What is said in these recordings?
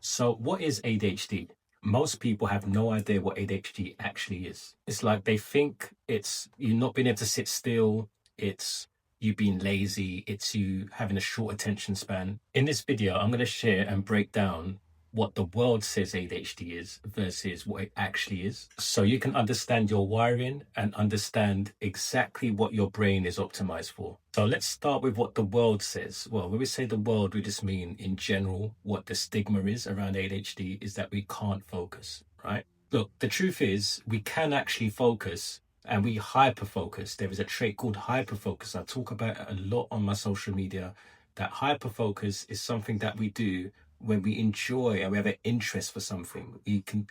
So, what is ADHD? Most people have no idea what ADHD actually is. It's like they think it's you not being able to sit still, it's you being lazy, it's you having a short attention span. In this video, I'm going to share and break down what the world says ADHD is versus what it actually is. So you can understand your wiring and understand exactly what your brain is optimized for. So let's start with what the world says. Well, when we say the world, we just mean in general what the stigma is around ADHD is that we can't focus, right? Look, the truth is we can actually focus and we hyper focus. There is a trait called hyper focus. I talk about it a lot on my social media. That hyper focus is something that we do when we enjoy and we have an interest for something. We can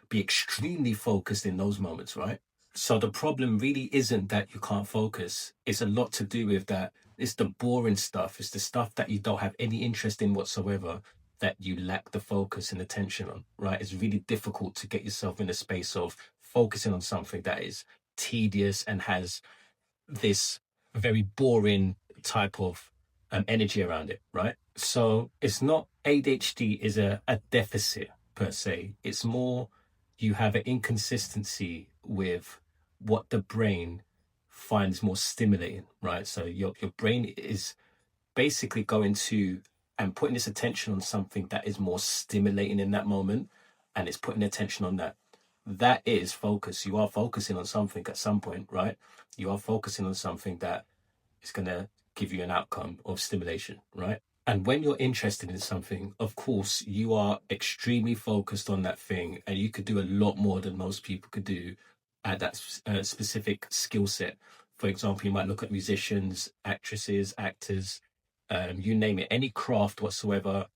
be extremely focused in those moments, right? So the problem really isn't that you can't focus. It's a lot to do with that. It's the boring stuff. It's the stuff that you don't have any interest in whatsoever that you lack the focus and attention on, right? It's really difficult to get yourself in a space of focusing on something that is tedious and has this very boring type of energy around it, right? So it's not ADHD is a deficit per se. It's more you have an inconsistency with what the brain finds more stimulating, right? So your brain is basically going to and putting its attention on something that is more stimulating in that moment, and it's putting attention on that. That is focus. You are focusing on something at some point, right? You are focusing on something that is going to give you an outcome of stimulation, right? And when you're interested in something, of course, you are extremely focused on that thing, and you could do a lot more than most people could do at that specific skill set. For example, you might look at musicians, actresses, actors, you name it, any craft whatsoever.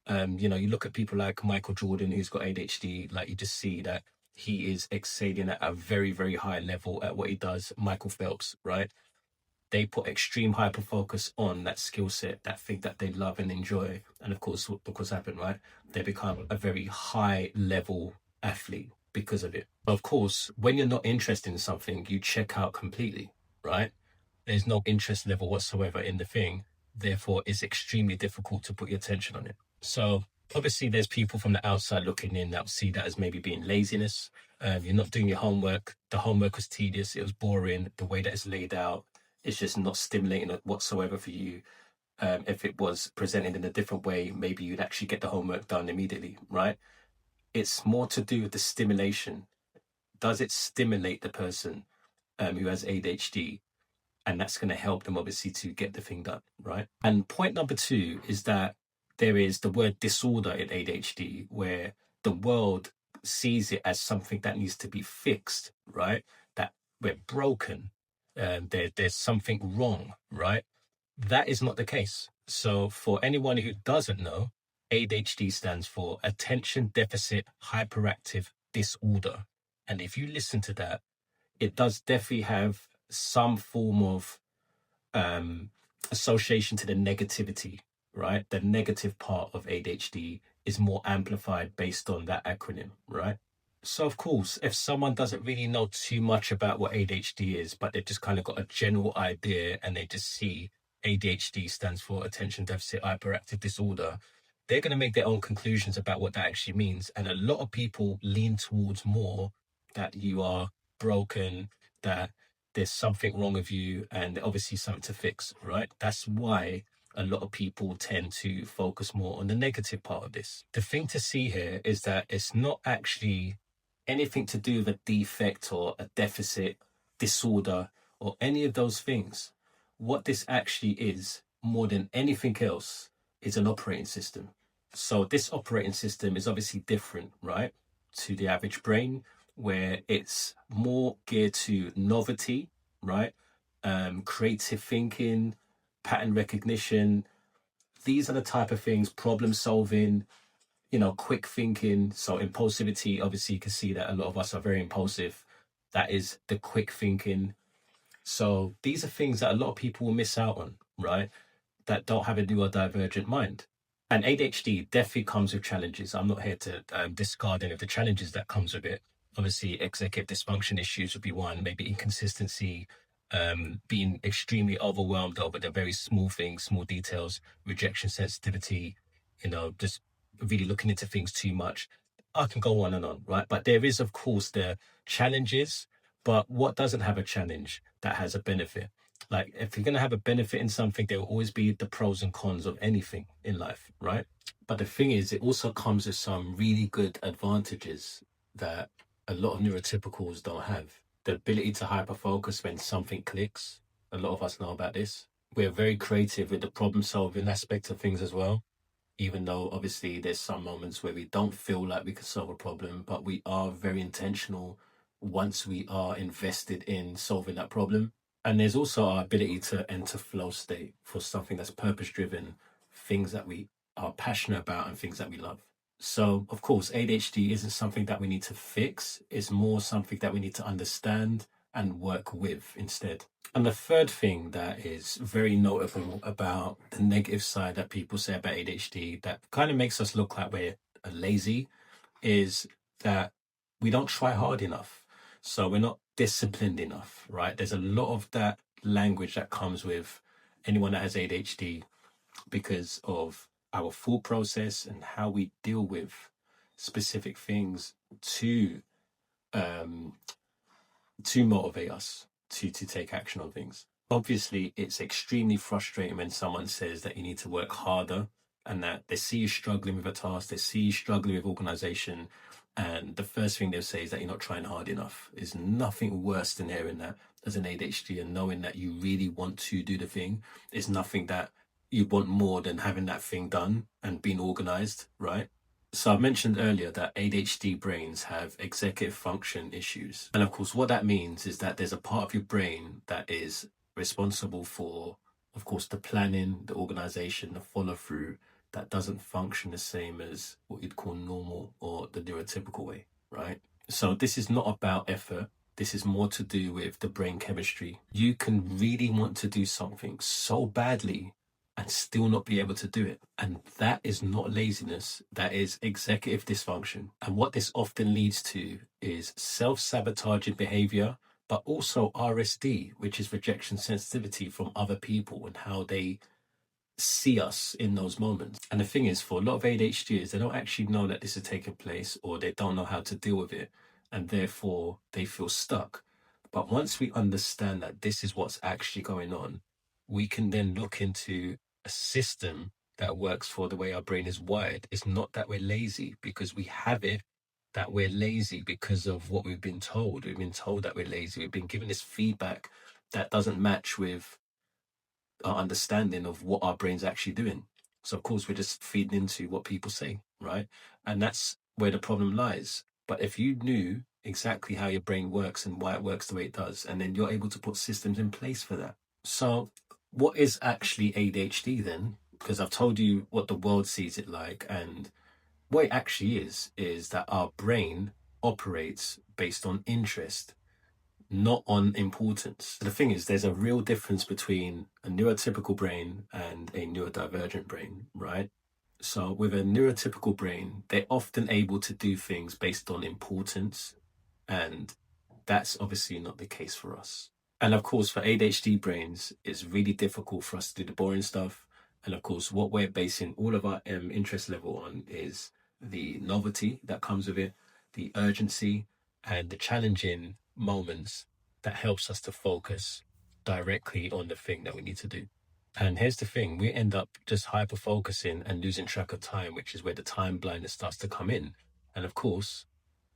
You look at people like Michael Jordan, who's got ADHD, like you just see that he is excelling at a very, very high level at what he does. Michael Phelps, right? They put extreme hyper focus on that skill set, that thing that they love and enjoy. And of course, look what's happened, right? They become a very high level athlete because of it. Of course, when you're not interested in something, you check out completely, right? There's no interest level whatsoever in the thing. Therefore, it's extremely difficult to put your attention on it. So obviously, there's people from the outside looking in that see that as maybe being laziness. You're not doing your homework. The homework was tedious. It was boring. The way that it's laid out, it's just not stimulating whatsoever for you. If it was presented in a different way, maybe you'd actually get the homework done immediately, right? It's more to do with the stimulation. Does it stimulate the person who has ADHD? And that's going to help them obviously to get the thing done, right? And point number two is that there is the word disorder in ADHD, where the world sees it as something that needs to be fixed, right? That we're broken, there's something wrong, right? That is not the case. So for anyone who doesn't know, ADHD stands for Attention Deficit Hyperactive Disorder. And if you listen to that, it does definitely have some form of association to the negativity, right? The negative part of ADHD is more amplified based on that acronym, right? So, of course, if someone doesn't really know too much about what ADHD is, but they've just kind of got a general idea and they just see ADHD stands for Attention Deficit Hyperactive Disorder, they're going to make their own conclusions about what that actually means. And a lot of people lean towards more that you are broken, that there's something wrong with you, and obviously something to fix, right? That's why a lot of people tend to focus more on the negative part of this. The thing to see here is that it's not actually anything to do with a defect or a deficit, disorder, or any of those things. What this actually is, more than anything else, is an operating system. So this operating system is obviously different, right, to the average brain, where it's more geared to novelty, right? Creative thinking, pattern recognition. These are the type of things, problem solving, quick thinking. So impulsivity, obviously you can see that a lot of us are very impulsive. That is the quick thinking. So these are things that a lot of people will miss out on, right? That don't have a neurodivergent mind. And ADHD definitely comes with challenges. I'm not here to discard any of the challenges that comes with it. Obviously, executive dysfunction issues would be one, maybe inconsistency, being extremely overwhelmed over the very small things, small details, rejection sensitivity, just really looking into things too much. I can go on, right? But there is, of course, the challenges, but what doesn't have a challenge that has a benefit? Like, if you're going to have a benefit in something, there will always be the pros and cons of anything in life, right? But the thing is, it also comes with some really good advantages that a lot of neurotypicals don't have. The ability to hyperfocus when something clicks. A lot of us know about this. We're very creative with the problem solving aspect of things as well, even though obviously there's some moments where we don't feel like we can solve a problem, but we are very intentional once we are invested in solving that problem. And there's also our ability to enter flow state for something that's purpose driven, things that we are passionate about and things that we love. So, of course, ADHD isn't something that we need to fix, it's more something that we need to understand and work with instead. And the third thing that is very notable about the negative side that people say about ADHD that kind of makes us look like we're lazy is that we don't try hard enough. So we're not disciplined enough, right? There's a lot of that language that comes with anyone that has ADHD because of our thought process and how we deal with specific things to um, to motivate us to take action on things. Obviously, it's extremely frustrating when someone says that you need to work harder and that they see you struggling with a task, they see you struggling with organization, and the first thing they'll say is that you're not trying hard enough. There's nothing worse than hearing that as an ADHD and knowing that you really want to do the thing. There's nothing that you want more than having that thing done and being organized, right? So I mentioned earlier that ADHD brains have executive function issues. And of course, what that means is that there's a part of your brain that is responsible for, of course, the planning, the organization, the follow through that doesn't function the same as what you'd call normal or the neurotypical way, right? So this is not about effort. This is more to do with the brain chemistry. You can really want to do something so badly and still not be able to do it. And that is not laziness, that is executive dysfunction. And what this often leads to is self sabotaging behavior, but also RSD, which is rejection sensitivity from other people and how they see us in those moments. And the thing is, for a lot of ADHDers, they don't actually know that this is taking place or they don't know how to deal with it. And therefore, they feel stuck. But once we understand that this is what's actually going on, we can then look into a system that works for the way our brain is wired. It's not that we're lazy because we have it, that we're lazy because of what we've been told. We've been told that we're lazy. We've been given this feedback that doesn't match with our understanding of what our brain's actually doing. So, of course, we're just feeding into what people say, right? And that's where the problem lies. But if you knew exactly how your brain works and why it works the way it does, and then you're able to put systems in place for that. So, what is actually ADHD then? Because I've told you what the world sees it like, and what it actually is that our brain operates based on interest, not on importance. The thing is, there's a real difference between a neurotypical brain and a neurodivergent brain, right? So, with a neurotypical brain, they're often able to do things based on importance, and that's obviously not the case for us. And of course, for ADHD brains, it's really difficult for us to do the boring stuff. And of course, what we're basing all of our interest level on is the novelty that comes with it, the urgency, and the challenging moments that helps us to focus directly on the thing that we need to do. And here's the thing, we end up just hyper focusing and losing track of time, which is where the time blindness starts to come in. And of course,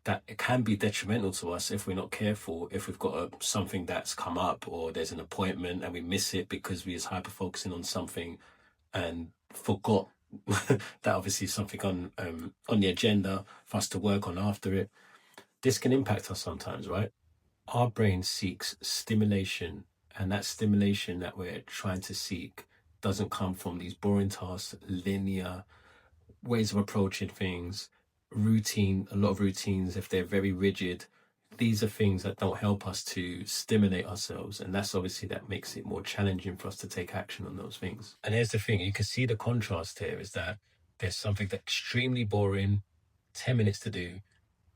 that it can be detrimental to us if we're not careful, if we've got something that's come up or there's an appointment and we miss it because we was hyper focusing on something and forgot that obviously something on the agenda for us to work on after it. This can impact us sometimes, right? Our brain seeks stimulation, and that stimulation that we're trying to seek doesn't come from these boring tasks, linear ways of approaching things, routine, a lot of routines, if they're very rigid. These are things that don't help us to stimulate ourselves. And that's obviously that makes it more challenging for us to take action on those things. And here's the thing, you can see the contrast here is that there's something that's extremely boring, 10 minutes to do.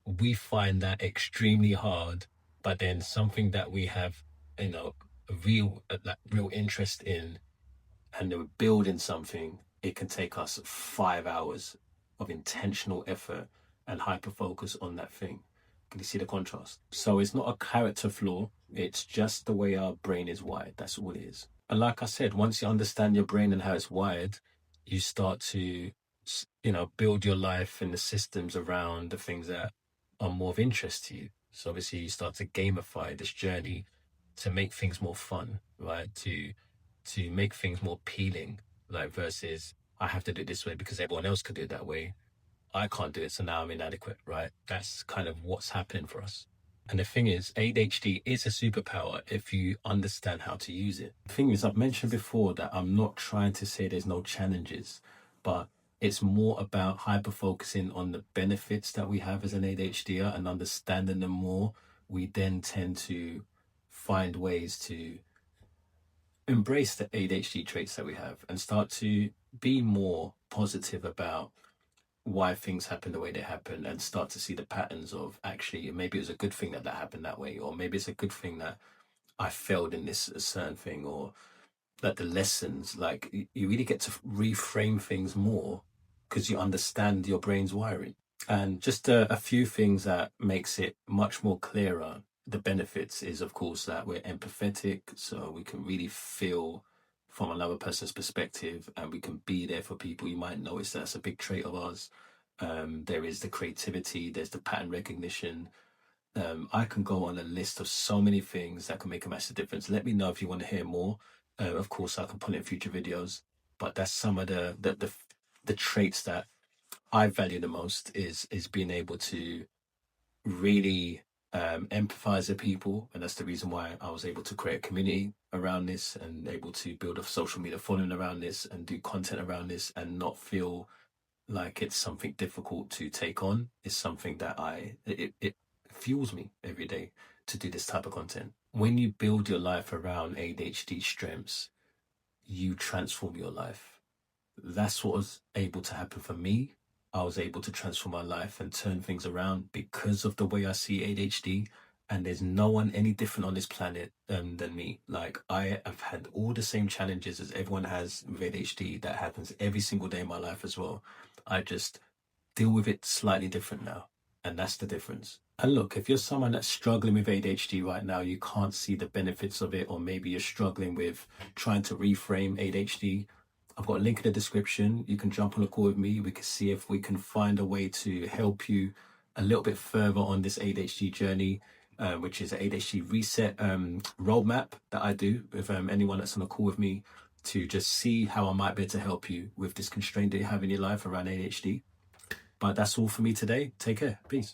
We find that extremely hard, but then something that we have, a real interest in and we're building something, it can take us 5 hours of intentional effort and hyper focus on that thing. Can you see the contrast? So it's not a character flaw, it's just the way our brain is wired. That's all it is. And like I said, once you understand your brain and how it's wired, you start to, build your life and the systems around the things that are more of interest to you. So obviously you start to gamify this journey to make things more fun, right? To make things more appealing, like versus I have to do it this way because everyone else could do it that way. I can't do it, so now I'm inadequate, right? That's kind of what's happening for us. And the thing is, ADHD is a superpower if you understand how to use it. The thing is, I've mentioned before that I'm not trying to say there's no challenges, but it's more about hyper focusing on the benefits that we have as an ADHDer and understanding them more. We then tend to find ways to embrace the ADHD traits that we have and start to be more positive about why things happen the way they happen and start to see the patterns of actually maybe it was a good thing that that happened that way, or maybe it's a good thing that I failed in this certain thing, or that the lessons, like you really get to reframe things more because you understand your brain's wiring. And just a few things that makes it much more clearer. The benefits is, of course, that we're empathetic, so we can really feel from another person's perspective, and we can be there for people. You might notice that's a big trait of ours. There is the creativity. There's the pattern recognition. I can go on a list of so many things that can make a massive difference. Let me know if you want to hear more. Of course, I can put it in future videos. But that's some of the traits that I value the most is being able to really empathize with people, and that's the reason why I was able to create a community around this and able to build a social media following around this and do content around this and not feel like it's something difficult to take on. It's something that it fuels me every day to do this type of content. When you build your life around ADHD strengths, you transform your life. That's what was able to happen for me. I was able to transform my life and turn things around because of the way I see ADHD. And there's no one any different on this planet than me. Like, I have had all the same challenges as everyone has with ADHD. That happens every single day in my life as well. I just deal with it slightly different now. And that's the difference. And look, if you're someone that's struggling with ADHD right now, you can't see the benefits of it, or maybe you're struggling with trying to reframe ADHD, I've got a link in the description. You can jump on a call with me. We can see if we can find a way to help you a little bit further on this ADHD journey, which is an ADHD reset roadmap that I do with anyone that's on a call with me, to just see how I might be able to help you with this constraint that you have in your life around ADHD. But that's all for me today. Take care. Peace.